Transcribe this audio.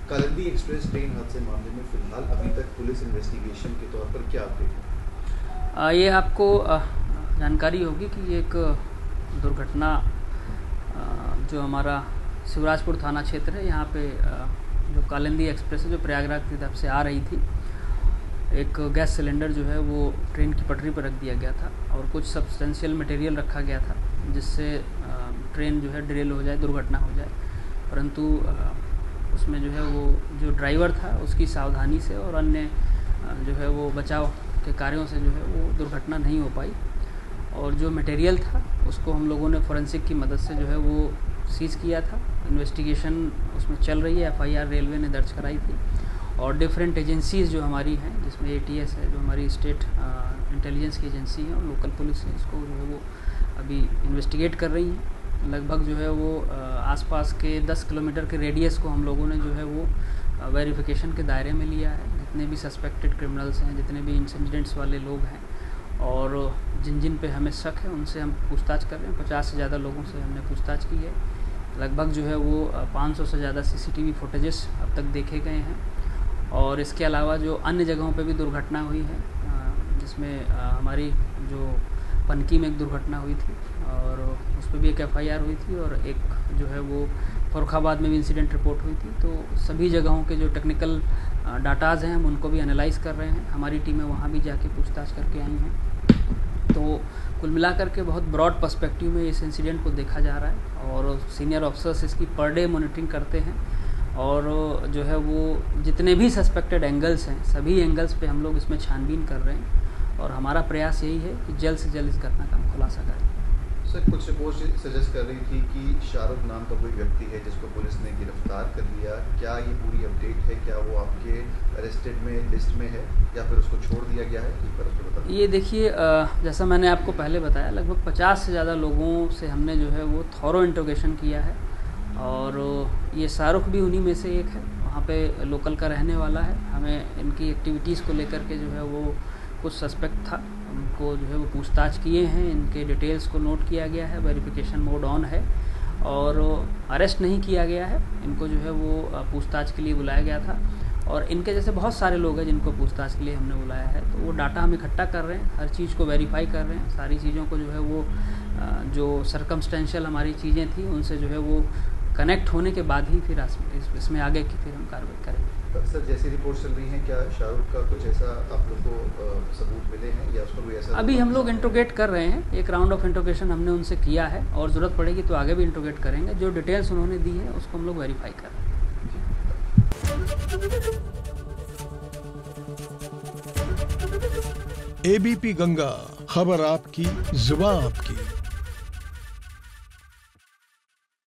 Kalindi express train हादसे मामले में फिलहाल अभी तक पुलिस इन्वेस्टिगेशन के तौर पर क्या अपडेट है? ये आपको जानकारी होगी कि एक दुर्घटना जो हमारा शिवराजपुर थाना क्षेत्र है, यहाँ पे जो कालिंदी एक्सप्रेस है जो प्रयागराज की तरफ से आ रही थी, एक गैस सिलेंडर जो है वो ट्रेन की पटरी पर रख दिया गया था और कुछ सब्सटेंशियल मटेरियल रखा गया था जिससे ट्रेन जो है डिरेल हो जाए, दुर्घटना हो जाए। परंतु उसमें जो है वो जो ड्राइवर था उसकी सावधानी से और अन्य जो है वो बचाव के कार्यों से जो है वो दुर्घटना नहीं हो पाई। और जो मटेरियल था उसको हम लोगों ने फोरेंसिक की मदद से जो है वो सीज़ किया था। इन्वेस्टिगेशन उसमें चल रही है, FIR रेलवे ने दर्ज कराई थी और डिफरेंट एजेंसीज़ जो हमारी हैं, जिसमें ATS है जो हमारी स्टेट इंटेलिजेंस की एजेंसी है, और लोकल पुलिस है, इसको जो है वो अभी इन्वेस्टिगेट कर रही हैं। लगभग जो है वो आसपास के 10 किलोमीटर के रेडियस को हम लोगों ने जो है वो वेरिफिकेशन के दायरे में लिया है। जितने भी सस्पेक्टेड क्रिमिनल्स हैं, जितने भी इंसिडेंट्स वाले लोग हैं और जिन जिन पे हमें शक है उनसे हम पूछताछ कर रहे हैं। 50 से ज़्यादा लोगों से हमने पूछताछ की है। लगभग जो है वो 500 से ज़्यादा CCTV फुटेजेस अब तक देखे गए हैं। और इसके अलावा जो अन्य जगहों पे भी दुर्घटना हुई है, जिसमें हमारी जो पनकी में एक दुर्घटना हुई थी और उस पर भी एक FIR हुई थी और एक जो है वो फर्रुखाबाद में भी इंसिडेंट रिपोर्ट हुई थी। तो सभी जगहों के जो टेक्निकल डाटाज़ हैं हम उनको भी एनालाइज़ कर रहे हैं। हमारी टीमें वहाँ भी जाके पूछताछ करके आई हैं। तो कुल मिलाकर के बहुत ब्रॉड पर्सपेक्टिव में इस इंसिडेंट को देखा जा रहा है और सीनियर ऑफिसर्स इसकी पर डे मॉनिटरिंग करते हैं और जो है वो जितने भी सस्पेक्टेड एंगल्स हैं सभी एंगल्स पे हम लोग इसमें छानबीन कर रहे हैं और हमारा प्रयास यही है कि जल्द से जल्द इस घटना का हम खुलासा करें। सर, कुछ रिपोर्ट सजेस्ट कर रही थी कि शाहरुख नाम का कोई व्यक्ति है जिसको पुलिस ने गिरफ्तार कर लिया। क्या ये पूरी अपडेट है? क्या वो आपके अरेस्टेड में लिस्ट में है या फिर उसको छोड़ दिया गया है? एक बार उसको बता। ये देखिए, जैसा मैंने आपको पहले बताया, लगभग 50 से ज़्यादा लोगों से हमने जो है वो थॉरो इंट्रोगेशन किया है और ये शाहरुख भी उन्हीं में से एक है। वहाँ पे लोकल का रहने वाला है। हमें इनकी एक्टिविटीज़ को लेकर के जो है वो कुछ सस्पेक्ट था, उनको जो है वो पूछताछ किए हैं, इनके डिटेल्स को नोट किया गया है, वेरिफिकेशन मोड ऑन है और अरेस्ट नहीं किया गया है। इनको जो है वो पूछताछ के लिए बुलाया गया था और इनके जैसे बहुत सारे लोग हैं जिनको पूछताछ के लिए हमने बुलाया है। तो वो डाटा हम इकट्ठा कर रहे हैं, हर चीज़ को वेरीफाई कर रहे हैं, सारी चीज़ों को जो है वो जो सर्कमस्टेंशियल हमारी चीज़ें थी उनसे जो है वो कनेक्ट होने के बाद ही फिर इसमें आगे की फिर हम कार्रवाई करेंगे। सर, जैसी रिपोर्ट चल रही है, क्या शाहरुख का कुछ ऐसा आप लोग को सबूत मिले हैं या उसका कोई ऐसा? अभी हम लोग इंट्रोगेट कर रहे हैं। एक राउंड ऑफ इंट्रोगेशन हमने उनसे किया है और ज़रूरत पड़ेगी तो आगे भी इंट्रोगेट करेंगे। जो डिटेल्स उन्होंने दी है उसको हम लोग वेरीफाई कर रहे हैं। ABP गंगा, खबर आपकी, जुबान आपकी।